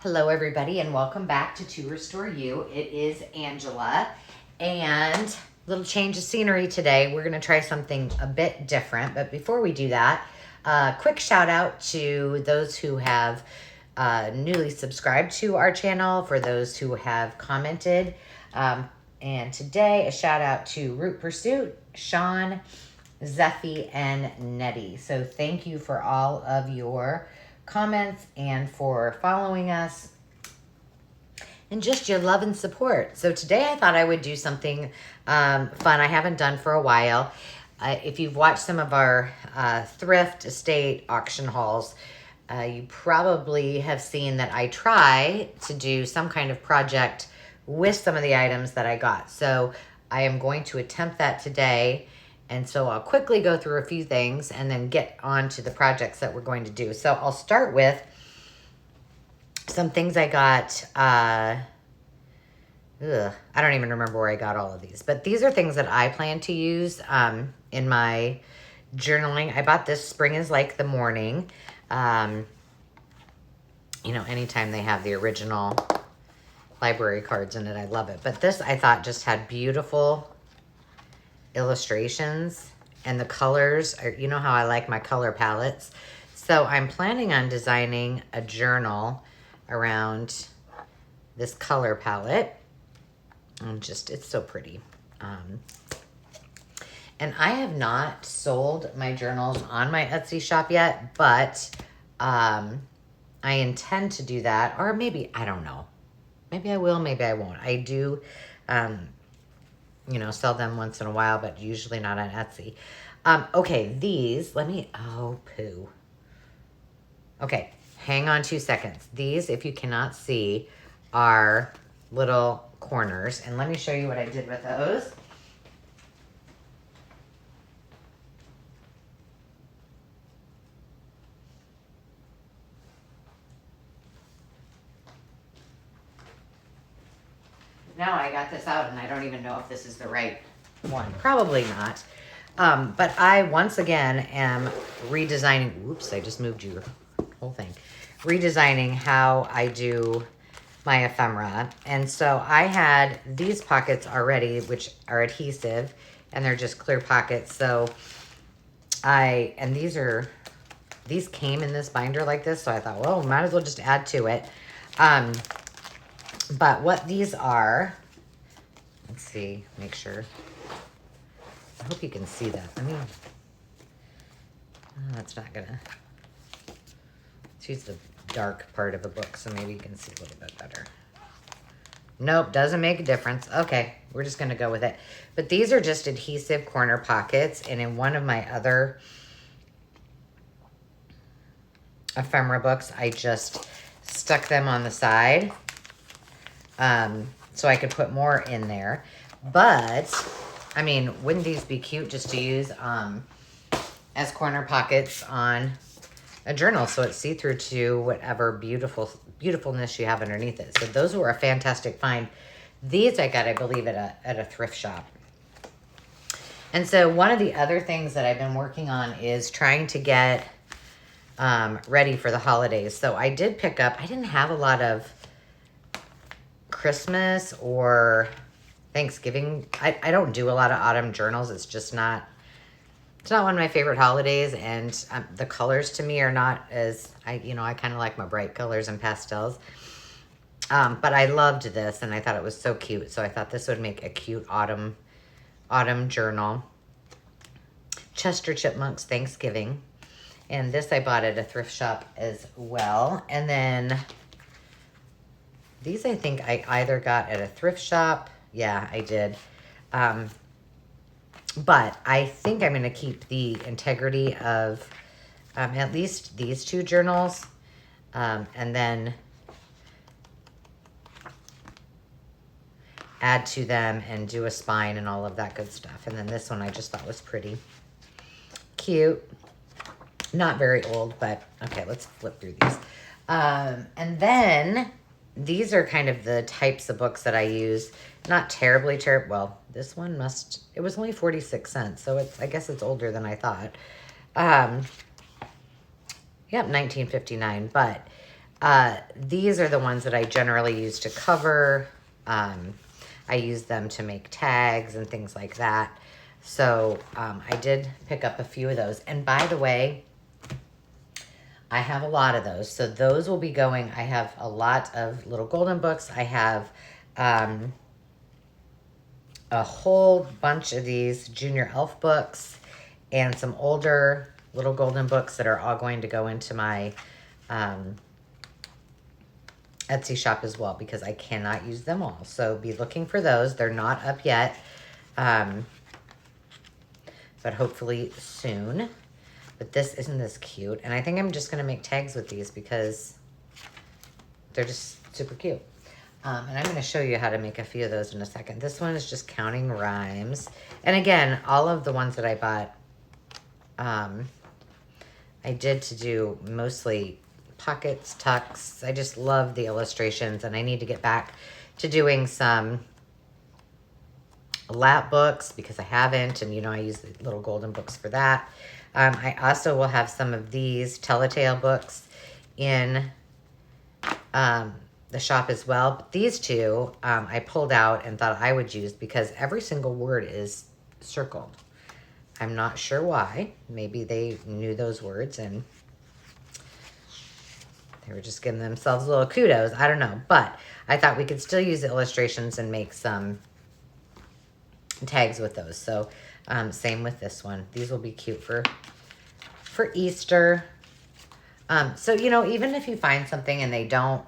Hello, everybody, and welcome back to Restore You. It is Angela, and little change of scenery today. We're going to try something a bit different, but before we do that, quick shout out to those who have newly subscribed to our channel, for those who have commented, and today a shout out to Root Pursuit, Sean, Zeffy, and Nettie. So thank you for all of your comments and for following us and just your love and support. So today I thought I would do something fun I haven't done for a while. If you've watched some of our thrift estate auction hauls, you probably have seen that I try to do some kind of project with some of the items that I got. So I am going to attempt that today. And so I'll quickly go through a few things and then get on to the projects that we're going to do. So I'll start with some things I got. I don't even remember where I got all of these. But these are things that I plan to use in my journaling. I bought this Spring is Like the Morning. You know, anytime they have the original library cards in it, I love it. But this I thought just had beautiful illustrations, and the colors are, you know how I like my color palettes. So I'm planning on designing a journal around this color palette. And just, it's so pretty. And I have not sold my journals on my Etsy shop yet, but I intend to do that. Or maybe, I don't know. Maybe I will, maybe I won't. I do you know, sell them once in a while, but usually not on Etsy. Okay, these, oh, poo. Okay, hang on 2 seconds. These, if you cannot see, are little corners. And let me show you what I did with those. Now I got this out and I don't even know if this is the right one. Probably not. But I, once again, am redesigning. Whoops, I just moved your whole thing. Redesigning how I do my ephemera. And so I had these pockets already, which are adhesive, and they're just clear pockets. So and these came in this binder like this. So I thought, well, might as well just add to it. But what these are, let's see, make sure. I hope you can see that. That's not gonna, let's use the dark part of the book so maybe you can see a little bit better. Nope, doesn't make a difference. Okay, we're just gonna go with it. But these are just adhesive corner pockets, and in one of my other ephemera books, I just stuck them on the side. So I could put more in there. But, I mean, wouldn't these be cute just to use as corner pockets on a journal, so it's see-through to whatever beautifulness you have underneath it. So those were a fantastic find. These I got, I believe, at a thrift shop. And so one of the other things that I've been working on is trying to get ready for the holidays. So I did pick up, I didn't have a lot of Christmas or Thanksgiving. I don't do a lot of autumn journals. It's just not, it's not one of my favorite holidays, and the colors to me are not as, I kind of like my bright colors and pastels. But I loved this, and I thought it was so cute. So I thought this would make a cute autumn journal. Chester Chipmunks Thanksgiving. And this I bought at a thrift shop as well. And then these I think I either got at a thrift shop. Yeah, I did. But I think I'm going to keep the integrity of at least these two journals. And then add to them and do a spine and all of that good stuff. And then this one I just thought was pretty cute. Not very old, but okay, let's flip through these. And then these are kind of the types of books that I use. Not terribly well, this one it was only 46 cents, so I guess it's older than I thought. Yep, 1959, but These are the ones that I generally use to cover. I use them to make tags and things like that. So I did pick up a few of those. And by the way, I have a lot of those. So those will be going. I have a lot of little golden books. I have a whole bunch of these Junior Elf books and some older little golden books that are all going to go into my Etsy shop as well, because I cannot use them all. So be looking for those. They're not up yet, but hopefully soon. But isn't this cute? And I think I'm just going to make tags with these because they're just super cute. And I'm going to show you how to make a few of those in a second. This one is just counting rhymes. And again, all of the ones that I bought, I did to do mostly pockets, tucks. I just love the illustrations, and I need to get back to doing some lap books because I haven't, and I use the little golden books for that. I also will have some of these Telltale books in the shop as well. But these two I pulled out and thought I would use because every single word is circled. I'm not sure why. Maybe they knew those words and they were just giving themselves a little kudos. I don't know. But I thought we could still use the illustrations and make some tags with those. So same with this one. These will be cute for Easter. So, even if you find something and they don't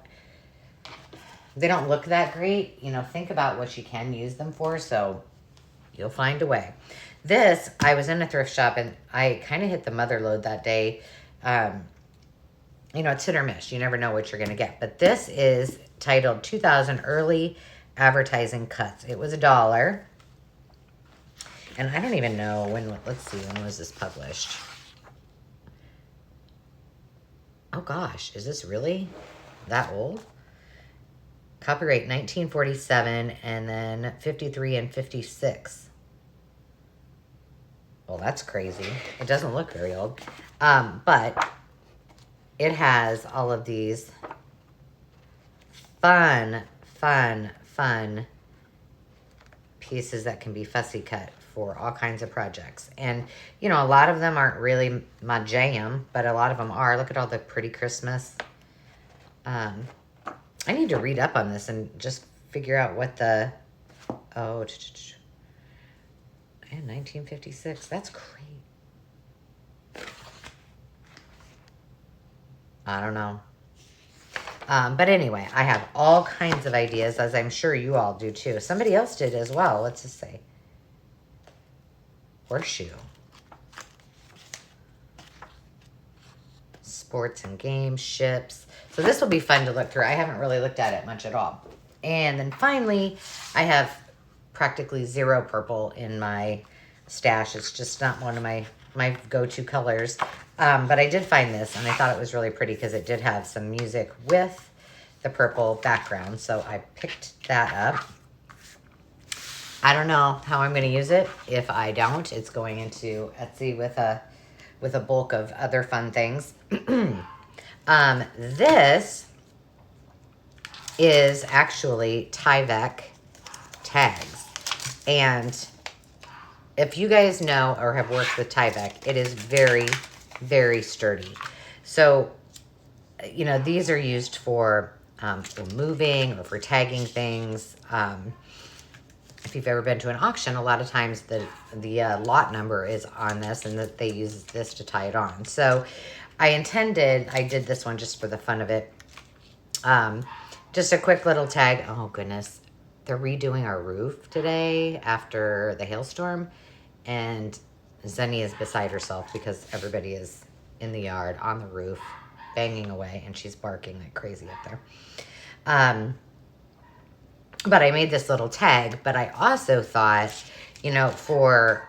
look that great, think about what you can use them for. So you'll find a way. This, I was in a thrift shop and I kind of hit the mother load that day. It's hit or miss. You never know what you're going to get. But this is titled 2000 Early Advertising Cuts. It was $1. And I don't even know let's see, when was this published? Oh gosh, is this really that old? Copyright 1947 and then 53 and 56. Well, that's crazy. It doesn't look very old. But it has all of these fun pieces that can be fussy cut for all kinds of projects. And, a lot of them aren't really my jam, but a lot of them are. Look at all the pretty Christmas. I need to read up on this and just figure out what the... Oh, 1956. That's great. I don't know. But anyway, I have all kinds of ideas, as I'm sure you all do too. Somebody else did as well. What's this say? Horseshoe. Sports and games, ships. So this will be fun to look through. I haven't really looked at it much at all. And then finally, I have practically zero purple in my stash. It's just not one of my go-to colors. But I did find this, and I thought it was really pretty because it did have some music with the purple background. So I picked that up. I don't know how I'm going to use it. If I don't, it's going into Etsy with a bulk of other fun things. This is actually Tyvek tags. And if you guys know or have worked with Tyvek, it is very, very sturdy. So, these are used for moving or for tagging things. If you've ever been to an auction, a lot of times the lot number is on this and that they use this to tie it on. So I did this one just for the fun of it. Just a quick little tag. Oh goodness. They're redoing our roof today after the hailstorm. And Zenny is beside herself because everybody is in the yard on the roof banging away and she's barking like crazy up there. But I made this little tag, but I also thought, for,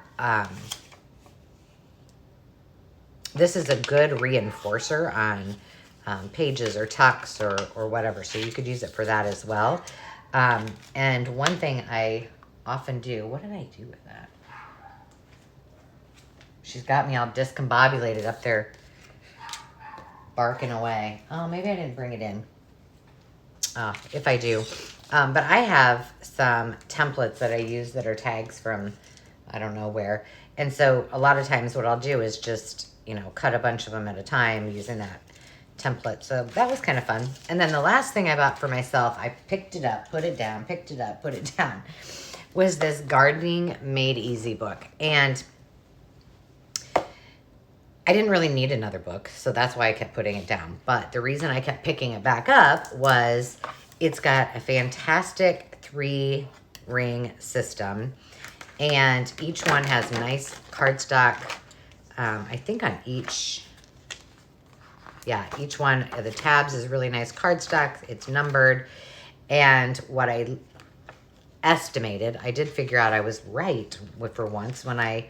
this is a good reinforcer on pages or tucks or whatever. So you could use it for that as well. And one thing I often do, what did I do with that? She's got me all discombobulated up there barking away. Oh, maybe I didn't bring it in. If I do. But I have some templates that I use that are tags from I don't know where. And so a lot of times what I'll do is just, you know, cut a bunch of them at a time using that template. So that was kind of fun. And then the last thing I bought for myself, I picked it up, put it down, picked it up, put it down, was this Gardening Made Easy book. And I didn't really need another book, so that's why I kept putting it down. But the reason I kept picking it back up was it's got a fantastic 3-ring system. And each one has nice cardstock, I think on each one of the tabs is really nice cardstock. It's numbered. And what I estimated, I did figure out I was right for once when I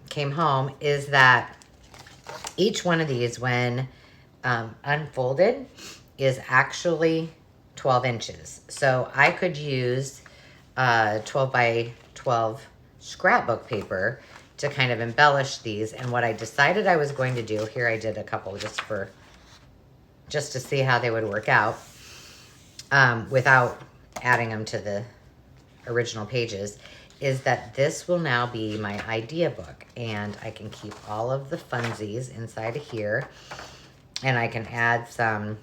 came home, is that each one of these, when unfolded, is actually 12 inches. So I could use 12 by 12 scrapbook paper to kind of embellish these. And what I decided I was going to do, here I did a couple just to see how they would work out without adding them to the original pages, is that this will now be my idea book. And I can keep all of the funsies inside of here. And I can add some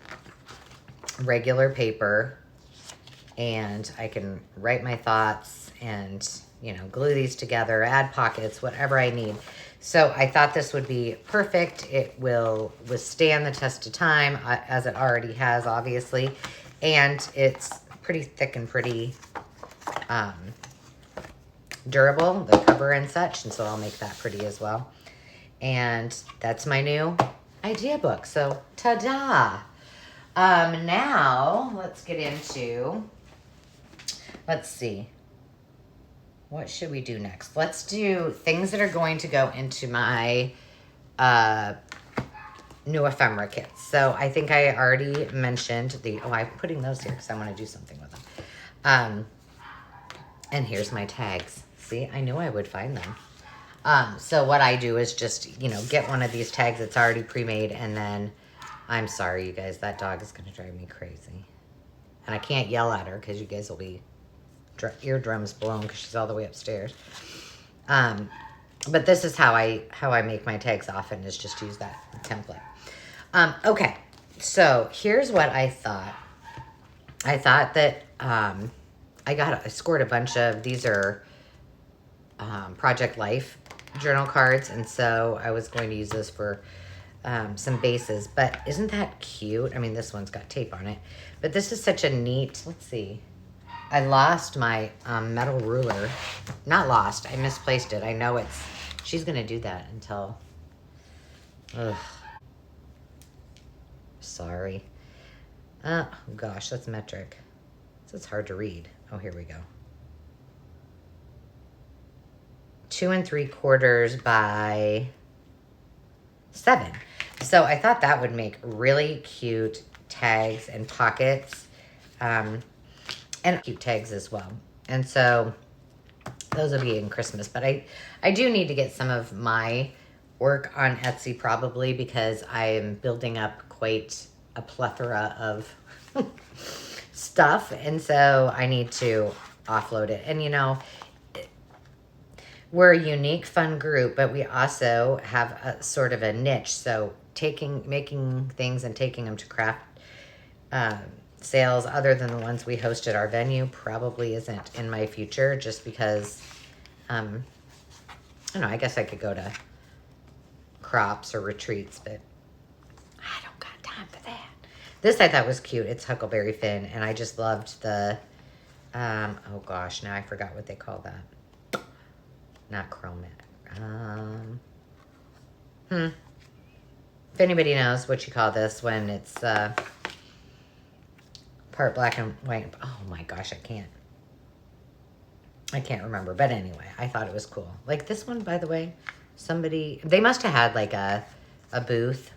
regular paper. And I can write my thoughts and, you know, glue these together, add pockets, whatever I need. So I thought this would be perfect. It will withstand the test of time, as it already has, obviously. And it's pretty thick and pretty durable, the cover and such. And so I'll make that pretty as well. And that's my new idea book. So ta-da! Now let's get into, let's see. What should we do next? Let's do things that are going to go into my new ephemera kits. So I think I already mentioned I'm putting those here because I want to do something with them. And here's my tags. See, I knew I would find them. So what I do is just, you know, get one of these tags that's already pre-made, and then, I'm sorry, you guys, that dog is going to drive me crazy. And I can't yell at her because you guys will be eardrums blown because she's all the way upstairs. But this is how I make my tags often, is just use that template. Okay, so here's what I thought. I thought that I scored a bunch of, these are Project Life journal cards, and so I was going to use this for some bases. But isn't that cute? I mean, this one's got tape on it, but this is such a neat, let's see. I lost my metal ruler. Not lost, I misplaced it. I know she's gonna do that until, ugh. Sorry. Oh gosh, that's metric. So it's hard to read. Oh, here we go. 2 3/4 by 7. So I thought that would make really cute tags and pockets, and cute tags as well. And so those will be in Christmas. But I do need to get some of my work on Etsy probably, because I am building up quite a plethora of stuff. And so I need to offload it. And, you know, we're a unique, fun group, but we also have a sort of a niche. So making things and taking them to craft sales other than the ones we host at our venue probably isn't in my future, just because, I don't know, I guess I could go to crops or retreats, but I don't got time for that. This I thought was cute. It's Huckleberry Finn, and I just loved the, oh gosh, now I forgot what they call that. Not chromatic. If anybody knows what you call this when it's part black and white. Oh my gosh, I can't remember. But anyway, I thought it was cool. Like this one, by the way, they must have had like a booth.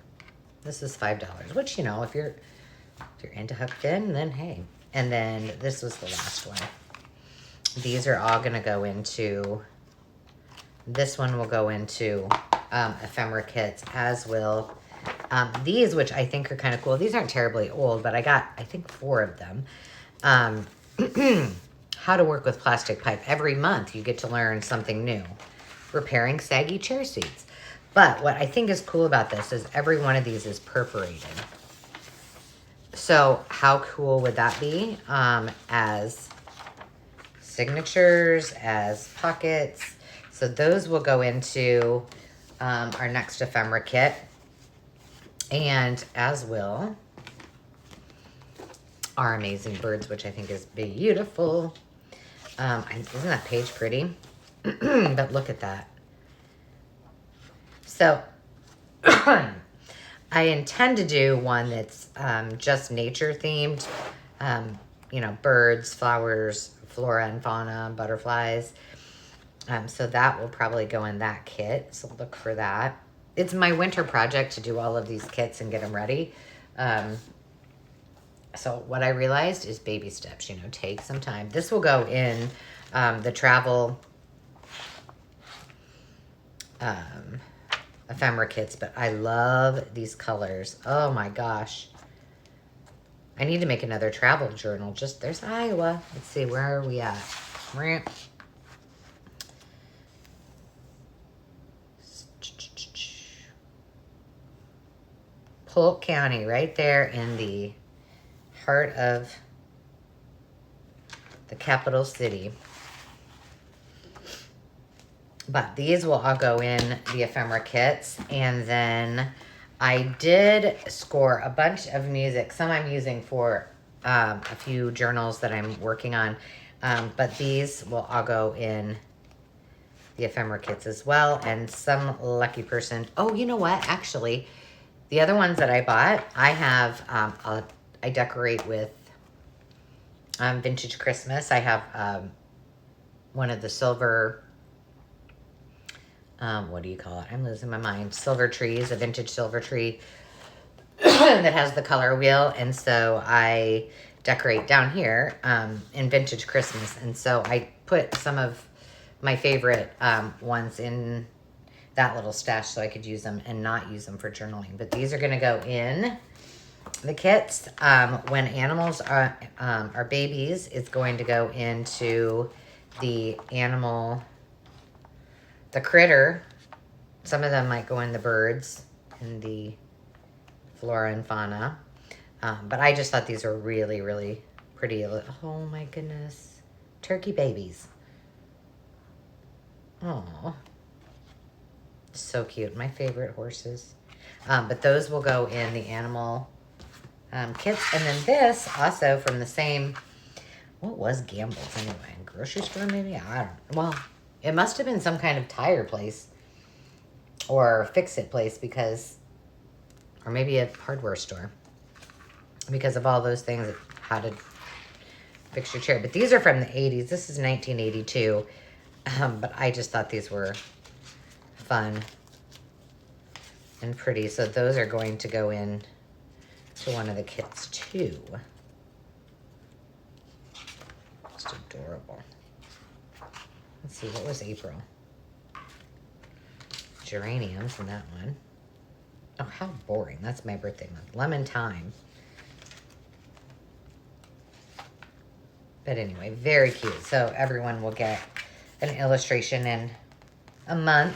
This is $5, which, you know, if you're into Huck Finn, then hey. And then this was the last one. These are all gonna go into, this one will go into ephemera kits, as will These, which I think are kind of cool. These aren't terribly old, but I got, I think, 4 of them. How to work with plastic pipe. Every month you get to learn something new. Repairing saggy chair seats. But what I think is cool about this is every one of these is perforated. So how cool would that be as signatures, as pockets? So those will go into our next ephemera kit. And as will our amazing birds, which I think is beautiful. Isn't that page pretty? But look at that. So I intend to do one that's just nature themed. You know, birds, flowers, flora and fauna, butterflies. So that will probably go in that kit. So look for that. It's my winter project to do all of these kits and get them ready. So what I realized is baby steps, you know, take some time. This will go in the travel ephemera kits, but I love these colors. Oh my gosh. I need to make another travel journal. Just, there's Iowa. Let's see, where are we at? Polk County, right there in the heart of the capital city. But these will all go in the ephemera kits. And then I did score a bunch of music. Some I'm using for a few journals that I'm working on. But these will all go in the ephemera kits as well. And some lucky person. Oh, you know what? Actually, the other ones that I bought, I have, I decorate with Vintage Christmas. I have one of the silver, what do you call it? I'm losing my mind. Silver trees, a vintage silver tree that has the color wheel. And so I decorate down here in Vintage Christmas. And so I put some of my favorite ones in that little stash so I could use them and not use them for journaling. But these are going to go in the kits. When animals are babies, it's going to go into the animal, the critter. Some of them might go in the birds and the flora and fauna. But I just thought these were really, really pretty. Oh my goodness. Turkey babies. Oh. So cute. My favorite horses. But those will go in the animal kits. And then this also from the same, what was Gamble's anyway? Grocery store maybe? I don't know. Well, it must have been some kind of tire place or fix-it place because, or maybe a hardware store because of all those things, how to fix your chair. But these are from the 80s. This is 1982. But I just thought these were fun and pretty. So those are going to go in to one of the kits too. Just adorable. Let's see, what was April? Geraniums in that one. Oh, how boring. That's my birthday month. Lemon thyme. But anyway, very cute. So everyone will get an illustration in a month.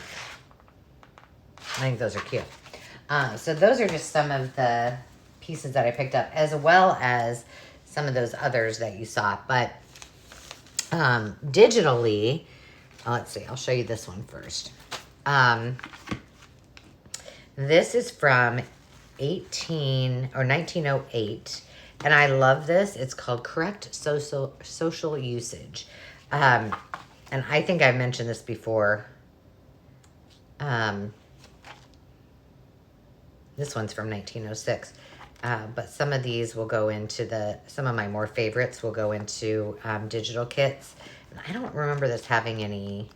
I think those are cute. So those are just some of the pieces that I picked up, as well as some of those others that you saw. But digitally, let's see, I'll show you this one first. This is from 1908, and I love this. It's called Correct Social Usage. And I think I've mentioned this before. This one's from 1906. But some of these will go into some of my more favorites will go into digital kits. And I don't remember this having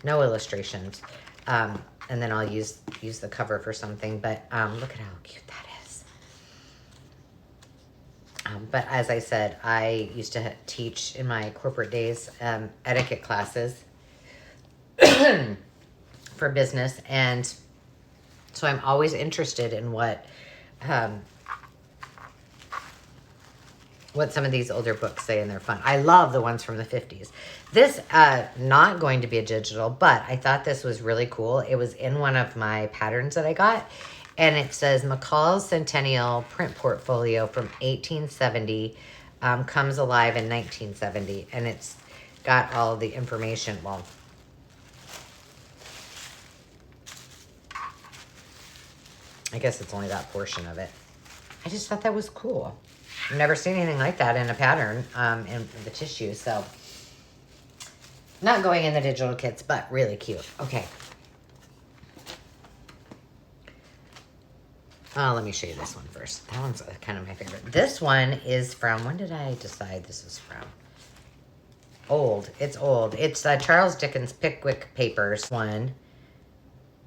no illustrations. And then I'll use the cover for something. But look at how cute that is. But as I said, I used to teach in my corporate days etiquette classes for business. And So I'm always interested in what some of these older books say, and they're fun. I love the ones from the 50s. This, not going to be a digital, but I thought this was really cool. It was in one of my patterns that I got, and it says McCall's Centennial Print Portfolio from 1870 comes alive in 1970, and it's got all the information. Well, I guess it's only that portion of it. I just thought that was cool. I've never seen anything like that in a pattern in the tissue. So, not going in the digital kits, but really cute. Okay. Let me show you this one first. That one's kind of my favorite. This one is from, when did I decide this is from? Old. It's old. It's Charles Dickens Pickwick Papers. One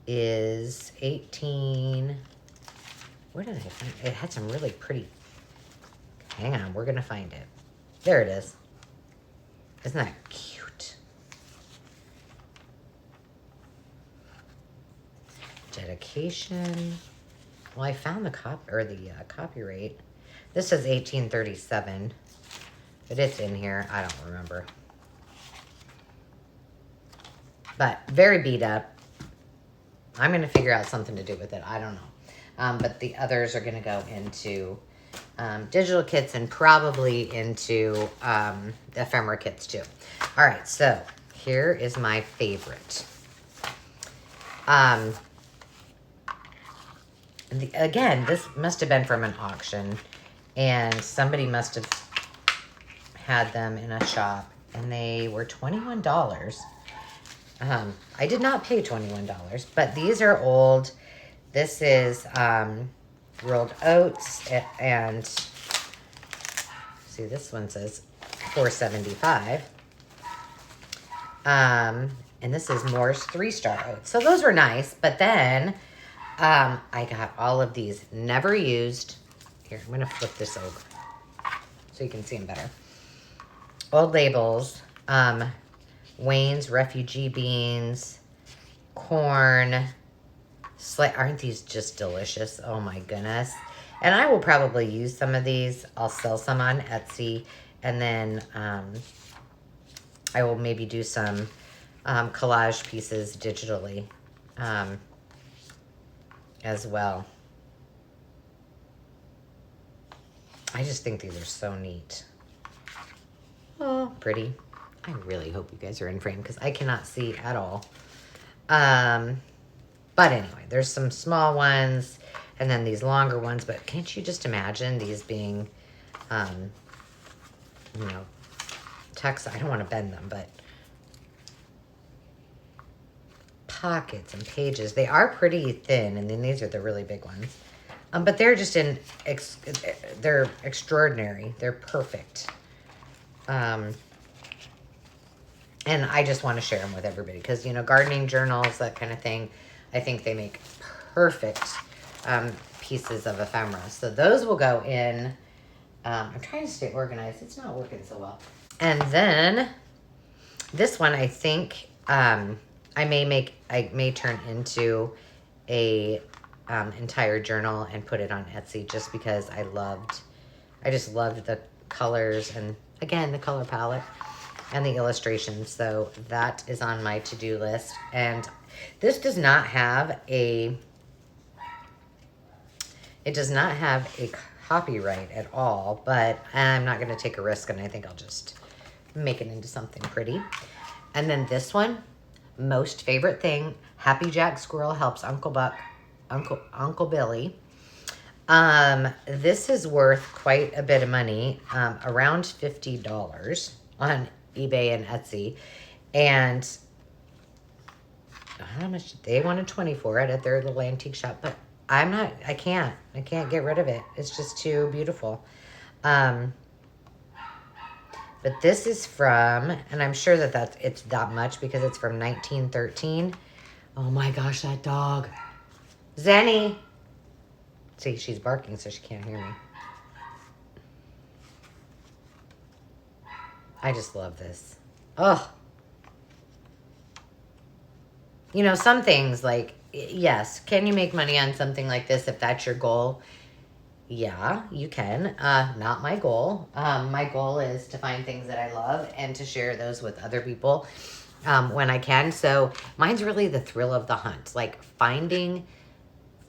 is 18... Where did I find it? It had some really pretty... Hang on, we're going to find it. There it is. Isn't that cute? Dedication. Well, I found the copyright. This says 1837, but it's in here. I don't remember. But very beat up. I'm going to figure out something to do with it. I don't know. But the others are going to go into digital kits and probably into ephemera kits too. All right, so here is my favorite. Again, this must have been from an auction, and somebody must have had them in a shop, and they were $21. I did not pay $21, but these are old. This is rolled oats, and see, this one says $4.75. And this is Moore's 3-star oats. So those were nice, but then I got all of these never used. Here, I'm gonna flip this over so you can see them better. Old labels, Wayne's refugee beans, corn. Aren't these just delicious? Oh my goodness. And I will probably use some of these. I'll sell some on Etsy, and then I will maybe do some collage pieces digitally as well. I just think these are so neat. Oh, pretty. I really hope you guys are in frame because I cannot see at all. But anyway, there's some small ones and then these longer ones. But can't you just imagine these being, you know, text? I don't want to bend them, but pockets and pages. They are pretty thin, and then these are the really big ones. But they're just they're extraordinary. They're perfect. And I just want to share them with everybody because, you know, gardening journals, that kind of thing, I think they make perfect pieces of ephemera. So those will go in. I'm trying to stay organized. It's not working so well. And then this one, I think I may turn into a entire journal and put it on Etsy just because I just loved the colors and, again, the color palette and the illustrations. So that is on my to-do list. And this does not have a copyright at all, but I'm not going to take a risk, and I think I'll just make it into something pretty. And then this one, most favorite thing, Happy Jack Squirrel helps Uncle Billy. This is worth quite a bit of money, around $50 on eBay and Etsy. And how much they wanted 20 for it at their little antique shop, but I can't get rid of it. It's just too beautiful. But this is from, and I'm sure it's that much because it's from 1913. Oh my gosh, that dog. Zenny. See, she's barking so she can't hear me. I just love this. Oh. you know, some things like, yes, can you make money on something like this if that's your goal? Yeah, you can. Not my goal. My goal is to find things that I love and to share those with other people when I can. So mine's really the thrill of the hunt, like finding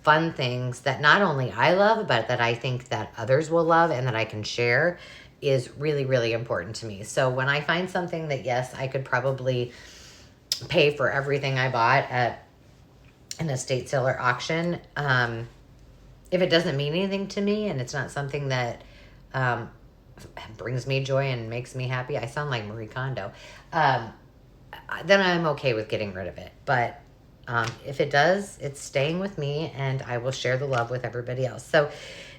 fun things that not only I love, but that I think that others will love and that I can share is really, really important to me. So when I find something that, yes, I could probably pay for everything I bought at an estate sale or auction, if it doesn't mean anything to me and it's not something that brings me joy and makes me happy, I sound like Marie Kondo, then I'm okay with getting rid of it. But if it does, it's staying with me and I will share the love with everybody else. So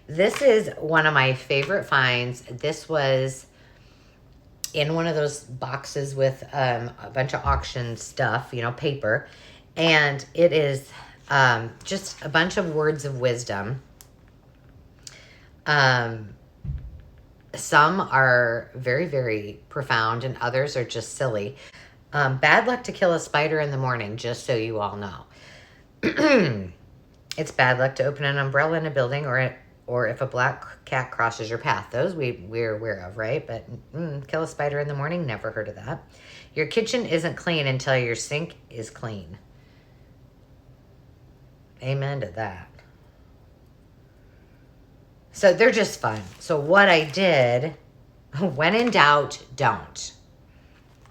this is one of my favorite finds. This was in one of those boxes with a bunch of auction stuff, you know, paper. And it is just a bunch of words of wisdom. Some are very, very profound and others are just silly. Bad luck to kill a spider in the morning, just so you all know. It's bad luck to open an umbrella in a building or if a black cat crosses your path. Those we're aware of, right? But kill a spider in the morning, never heard of that. Your kitchen isn't clean until your sink is clean. Amen to that. So they're just fun. So what I did, when in doubt, don't.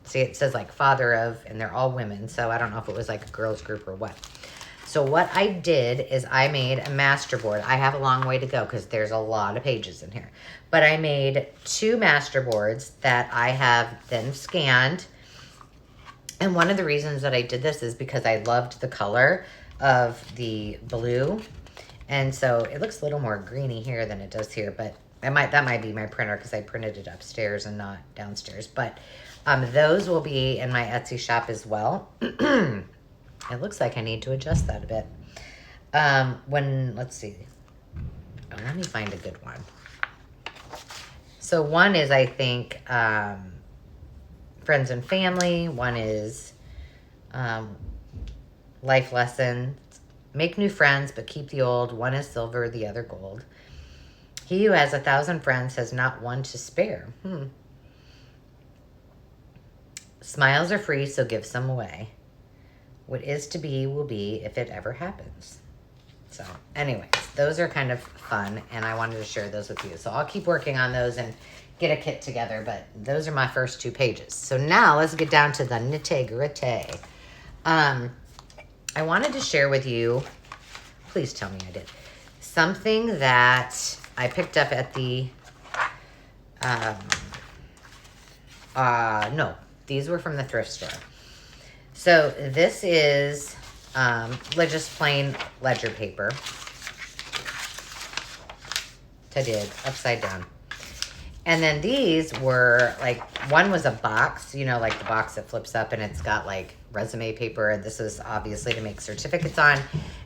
See, it says like father of, and they're all women. So I don't know if it was like a girls group or what. So what I did is I made a master board. I have a long way to go because there's a lot of pages in here. But I made 2 master boards that I have then scanned. And one of the reasons that I did this is because I loved the color of the blue. And so it looks a little more greeny here than it does here. But that might be my printer because I printed it upstairs and not downstairs. But those will be in my Etsy shop as well. It looks like I need to adjust that a bit. Let's see. Oh, let me find a good one. So one is, I think, friends and family. One is life lessons. Make new friends, but keep the old. One is silver, the other gold. He who has 1,000 friends has not one to spare. Smiles are free, so give some away. What is to be will be if it ever happens. So anyways, those are kind of fun, and I wanted to share those with you. So I'll keep working on those and get a kit together, but those are my first 2 pages. So now let's get down to the nitty-gritty. I wanted to share with you, please tell me I did, something that I picked up at the, no, these were from the thrift store. So this is just plain ledger paper. I did, upside down. And then these were like, one was a box, you know, like the box that flips up and it's got like resume paper. And this is obviously to make certificates on.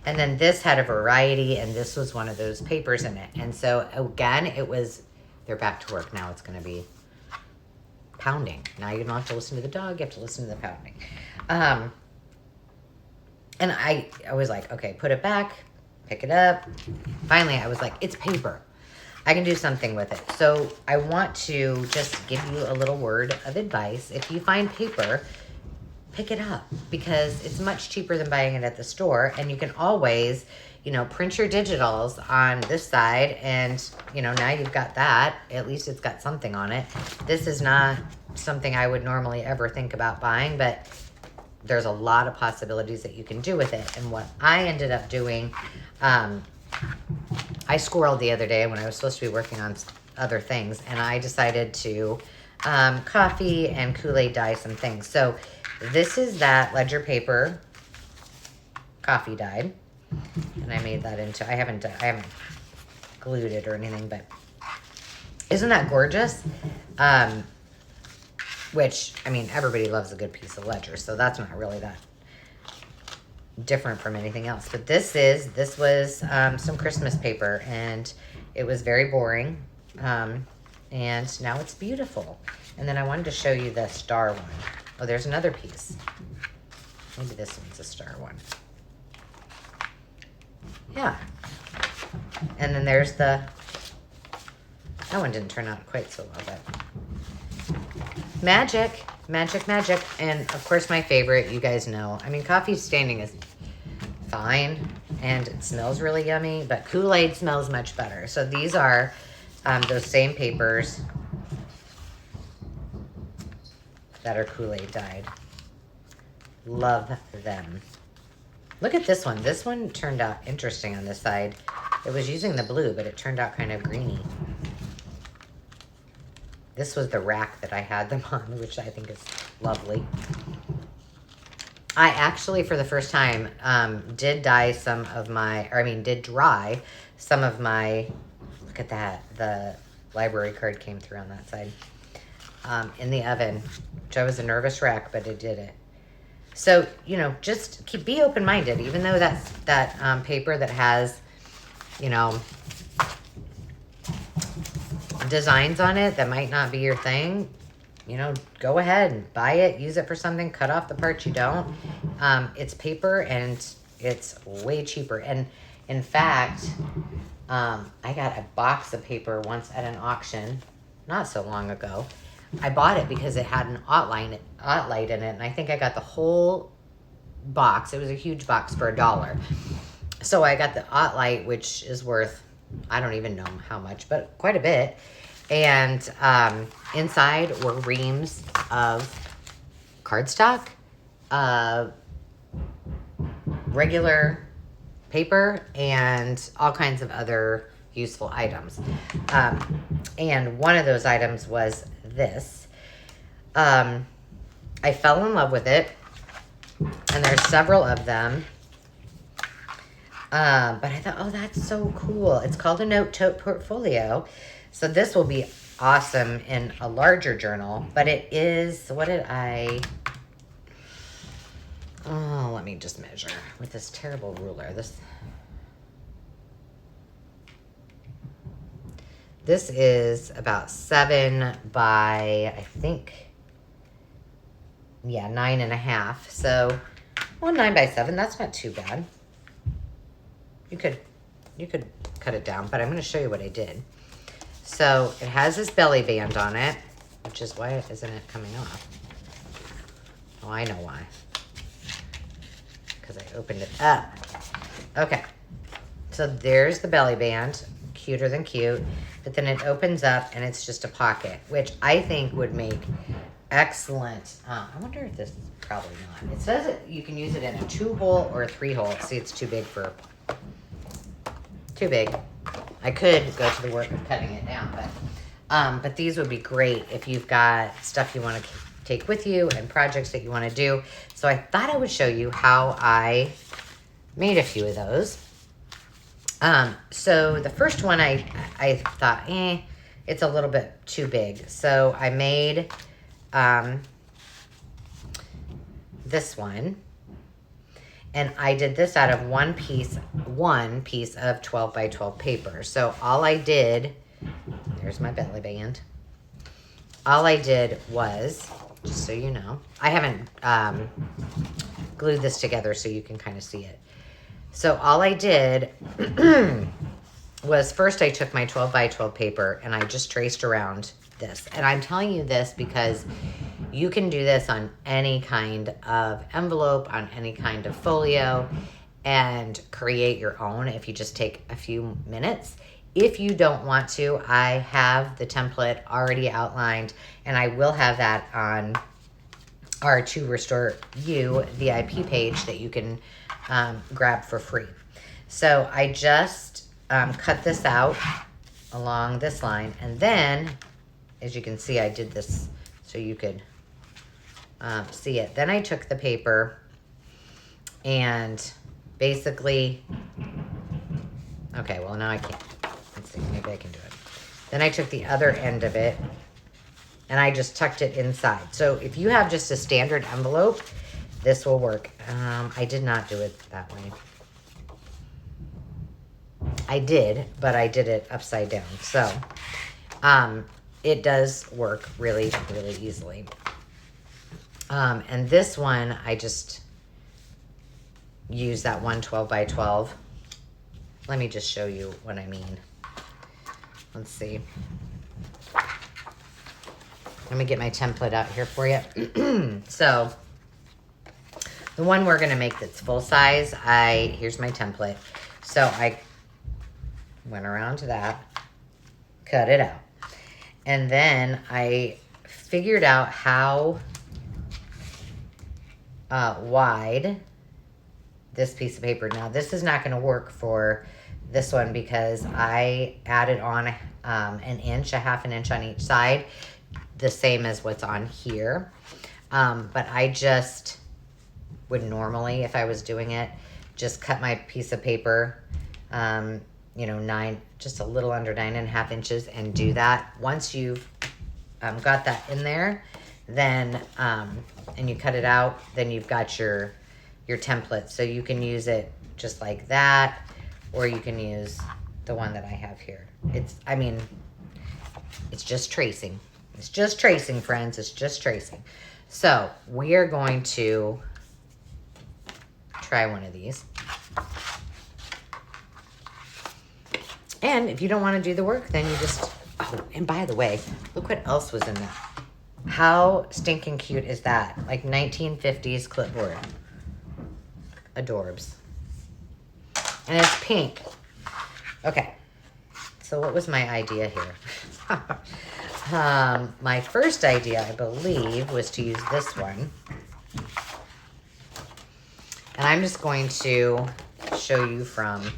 And then this had a variety and this was one of those papers in it. And so again, they're back to work. Now it's going to be pounding. Now you don't have to listen to the dog. You have to listen to the pounding. And I was like, okay, put it back, pick it up. Finally, I was like, it's paper. I can do something with it. So I want to just give you a little word of advice. If you find paper, pick it up because it's much cheaper than buying it at the store. And you can always, you know, print your digitals on this side. And, you know, now you've got that. At least it's got something on it. This is not something I would normally ever think about buying, but there's a lot of possibilities that you can do with it. And what I ended up doing, I squirreled the other day when I was supposed to be working on other things, and I decided to coffee and Kool-Aid dye some things. So this is that ledger paper coffee dyed, and I made that into, I haven't glued it or anything, but isn't that gorgeous? Which, I mean, everybody loves a good piece of ledger, so that's not really that different from anything else. But this was some Christmas paper, and it was very boring, and now it's beautiful. And then I wanted to show you the star one. Oh, there's another piece. Maybe this one's a star one. Yeah. And then there's the, that one didn't turn out quite so well, but magic, magic, magic. And of course my favorite, you guys know, I mean, coffee standing is fine and it smells really yummy, but Kool-Aid smells much better. So these are those same papers that are Kool-Aid dyed. Love them. Look at this one. This one turned out interesting on this side. It was using the blue, but it turned out kind of greeny. This was the rack that I had them on, which I think is lovely. I actually, for the first time, did dye some of my, or I mean, did dry some of my, look at that, the library card came through on that side, in the oven, which I was a nervous wreck, but it did it. So, you know, just be open-minded, even though that's that paper that has, you know, designs on it that might not be your thing, you know, go ahead and buy it, use it for something, cut off the parts you don't. It's paper and it's way cheaper. And in fact, I got a box of paper once at an auction not so long ago. I bought it because it had an light in it, and I think I got the whole box. It was a huge box for $1. So I got the light, which is worth, I don't even know how much, but quite a bit. And inside were reams of cardstock, regular paper, and all kinds of other useful items. And one of those items was this. I fell in love with it, and there's several of them. But I thought, oh, that's so cool. It's called a note tote portfolio. So this will be awesome in a larger journal, but it is, what did I, oh, let me just measure with this terrible ruler. This is about 7 by, I think, yeah, 9.5. So, well, 9 by 7, that's not too bad. You could cut it down, but I'm going to show you what I did. So it has this belly band on it, which is why isn't it coming off? Oh, I know why. Because I opened it up. Okay. So there's the belly band, cuter than cute. But then it opens up and it's just a pocket, which I think would make excellent. I wonder if this is probably not. It says you can use it in a 2-hole or a 3-hole. See, it's too big for. Too big. I could go to the work of cutting it down, but these would be great if you've got stuff you want to take with you and projects that you want to do. So I thought I would show you how I made a few of those. So the first one I thought, it's a little bit too big. So I made this one. And I did this out of one piece of 12 by 12 paper. So all I did, there's my belly band. All I did was, just so you know, I haven't glued this together so you can kind of see it. So all I did was first I took my 12 by 12 paper and I just traced around this. And I'm telling you this because you can do this on any kind of envelope, on any kind of folio, and create your own if you just take a few minutes. If you don't want to, I have the template already outlined, and I will have that on our To Restore You VIP page that you can grab for free. So I just cut this out along this line, and then, as you can see, I did this so you could see it. Then I took the paper and basically, okay, well now I can't. Let's see, maybe I can do it. Then I took the other end of it and I just tucked it inside. So if you have just a standard envelope, this will work. I did not do it that way. I did, but I did it upside down. So it does work really, really easily. And this one, I just use that 112 by 12. Let me just show you what I mean. Let's see. Let me get my template out here for you. So the one we're gonna make that's full size, here's my template. So I went around to that, cut it out. And then I figured out how wide this piece of paper. Now this is not gonna work for this one because I added on an inch, a half an inch on each side, the same as what's on here. But I just would normally, if I was doing it, just cut my piece of paper, you know, just a little under 9.5 inches and do that. Once you've got that in there, then, and you cut it out, then you've got your template. So you can use it just like that, or you can use the one that I have here. I mean, it's just tracing. It's just tracing, friends. It's just tracing. So we are going to try one of these. And if you don't want to do the work, then you just, oh, and by the way, look what else was in that. How stinking cute is that? Like 1950s clipboard. Adorbs. And it's pink. Okay. So what was my idea here? My first idea, I believe, was to use this one. And I'm just going to show you from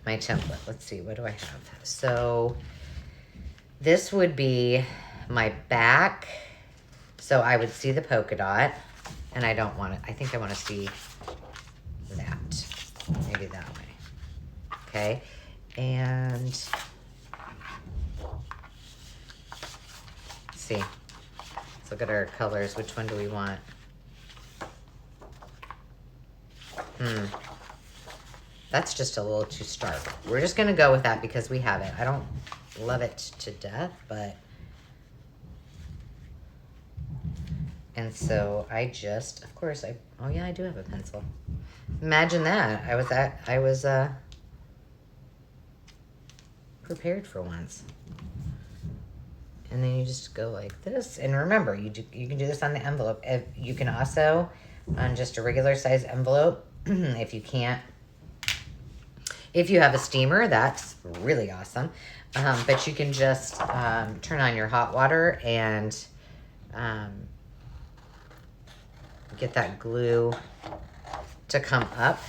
my template. Let's see, what do I have? So this would be my back. So I would see the polka dot, and I don't want it. I think I want to see that. Maybe that way. Okay. And let's see. Let's look at our colors. Which one do we want? That's just a little too stark. We're just gonna go with that because we have it. I don't love it to death, but. And so I just, of course, oh yeah, I do have a pencil. Imagine that. I was prepared for once. And then you just go like this. And remember, you can do this on the envelope. You can also, on just a regular size envelope, if you can't, if you have a steamer, that's really awesome. But you can just turn on your hot water and get that glue to come up.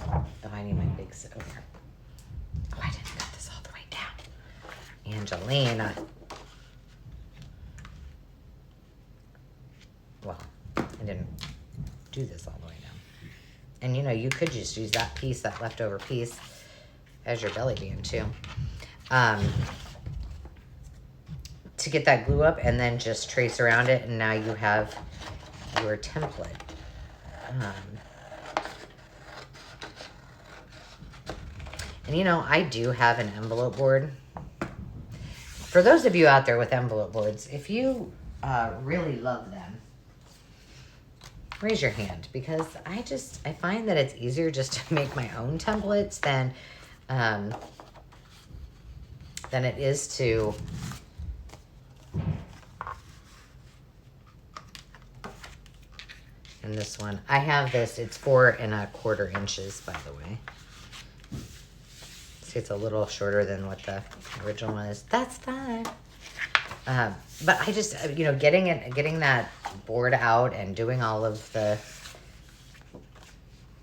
Oh, I need my big over here. Oh, I didn't cut this all the way down. Angelina. Well, I didn't do this all the way down. And you know, you could just use that piece, that leftover piece, as your belly band too. To get that glue up and then just trace around it, and now you have your template. And you know, I do have an envelope board. For those of you out there with envelope boards, if you really love them, raise your hand, because I find that it's easier just to make my own templates than it is to and this one. I have this, it's 4 1/4 inches, by the way. See, it's a little shorter than what the original one is. That's fine. But I just, you know, getting that board out and doing all of the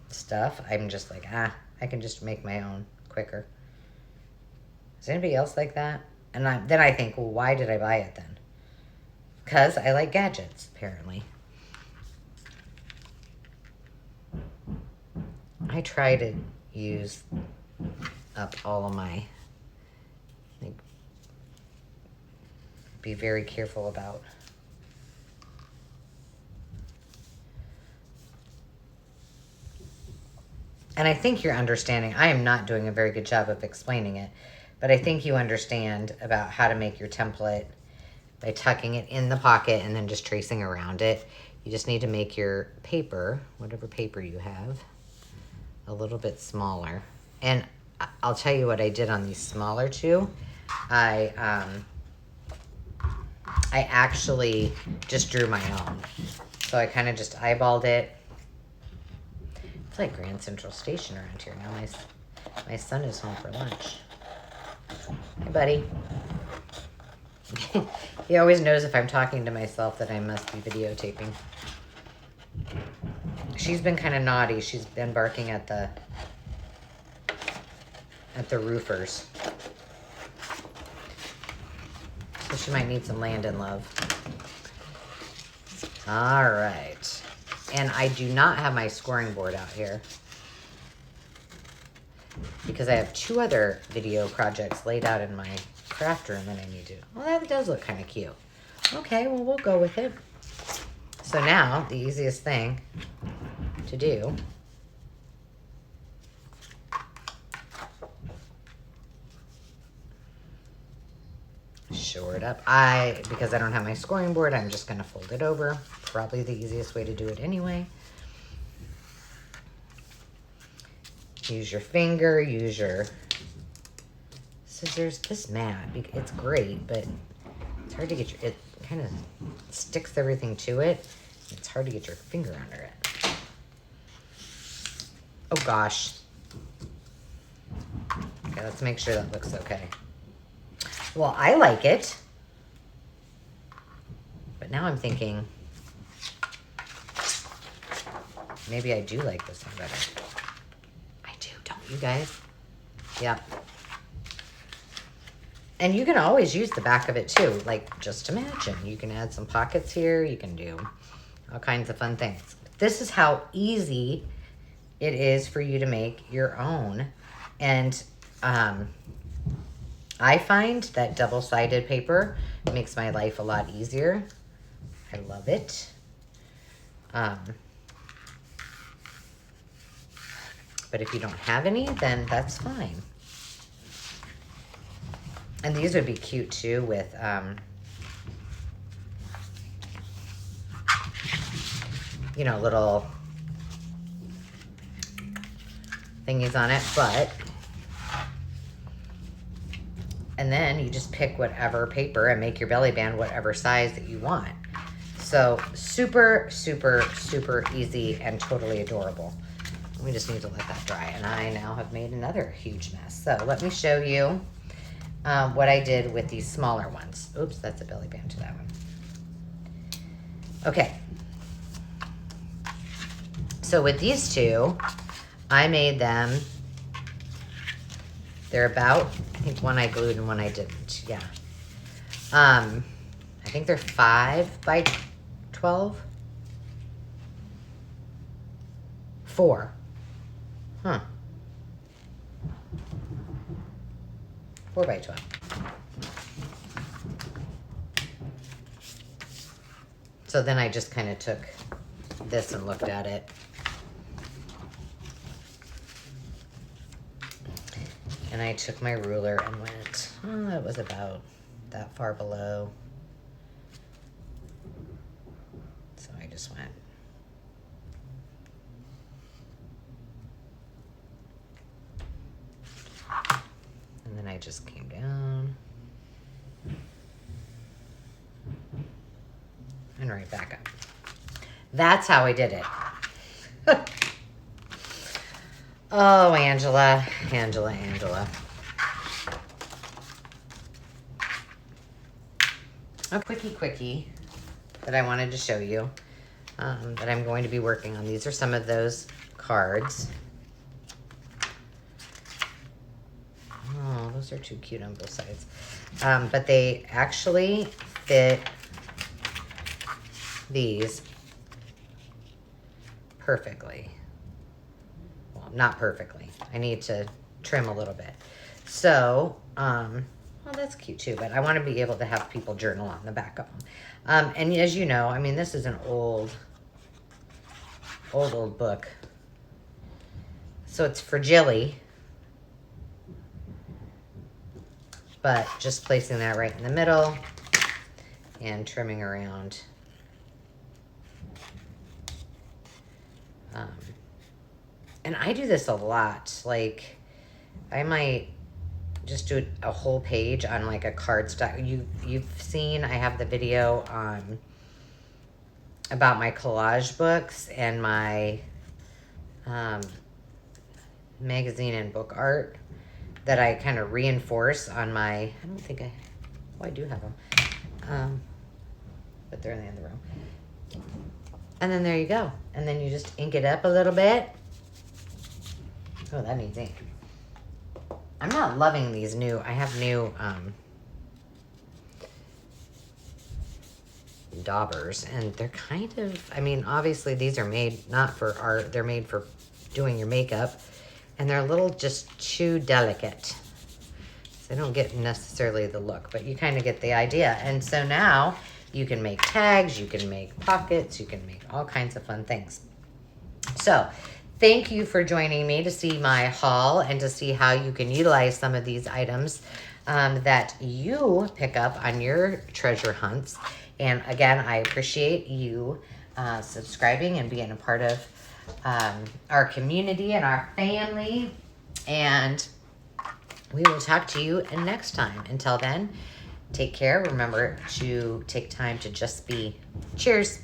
stuff, I'm just like, I can just make my own quicker. Is anybody else like that? And then I think, well, why did I buy it then? Because I like gadgets, apparently. I try to use up all of my, like, be very careful about. And I think you're understanding. I am not doing a very good job of explaining it, but I think you understand about how to make your template by tucking it in the pocket and then just tracing around it. You just need to make your paper, whatever paper you have, a little bit smaller. And I'll tell you what I did on these smaller two. I actually just drew my own. So I kind of just eyeballed it. It's like Grand Central Station around here now. My son is home for lunch. Hey, buddy. He always knows if I'm talking to myself that I must be videotaping. She's been kind of naughty. She's been barking at the roofers. So she might need some land and love. All right. And I do not have my scoring board out here because I have 2 other video projects laid out in my craft room that I need to. Well, that does look kind of cute. Okay, well, we'll go with it. So now the easiest thing to do shore it up. Because I don't have my scoring board, I'm just going to fold it over. Probably the easiest way to do it anyway. Use your finger, use your scissors. This mat, it's great, but it's hard to get it kind of sticks everything to it. It's hard to get your finger under it. Oh gosh. Okay, let's make sure that looks okay. Well, I like it. But now I'm thinking, maybe I do like this one better. I do, don't you guys? Yeah. And you can always use the back of it too, like just to match it. You can add some pockets here. You can do all kinds of fun things. This is how easy it is for you to make your own. And I find that double-sided paper makes my life a lot easier. I love it. But if you don't have any, then that's fine. And these would be cute too with you know, little thingies on it, and then you just pick whatever paper and make your belly band whatever size that you want. So super, super, super easy and totally adorable. We just need to let that dry. And I now have made another huge mess. So let me show you what I did with these smaller ones. Oops, that's a belly band to that one. Okay. So with these two, I made them, they're about, I think one I glued and one I didn't, yeah. I think they're 5 by 12. 4. Huh. 4 by 12. So then I just kind of took this and looked at it. And I took my ruler and went, oh, that was about that far below. So I just went. And then I just came down. And right back up. That's how I did it. Oh, Angela. A quickie that I wanted to show you that I'm going to be working on. These are some of those cards. Oh, those are too cute on both sides. But they actually fit these perfectly. Well, not perfectly. I need to trim a little bit. So, well, that's cute too, but I want to be able to have people journal on the back of them. And as you know, I mean, this is an old book. So it's fragile, but just placing that right in the middle and trimming around And I do this a lot. Like, I might just do a whole page on like a cardstock. You've seen, I have the video about my collage books and my magazine and book art that I kind of reinforce on my, I don't think I do have them. But they're in the other room. And then there you go. And then you just ink it up a little bit. Oh, that needs ink. I'm not loving these new, I have new daubers, and they're kind of, I mean, obviously these are made not for art, they're made for doing your makeup, and they're a little just too delicate. So they don't get necessarily the look, but you kind of get the idea. And so now you can make tags, you can make pockets, you can make all kinds of fun things. So thank you for joining me to see my haul and to see how you can utilize some of these items that you pick up on your treasure hunts. And again, I appreciate you subscribing and being a part of our community and our family. And we will talk to you next time. Until then, take care. Remember to take time to just be. Cheers.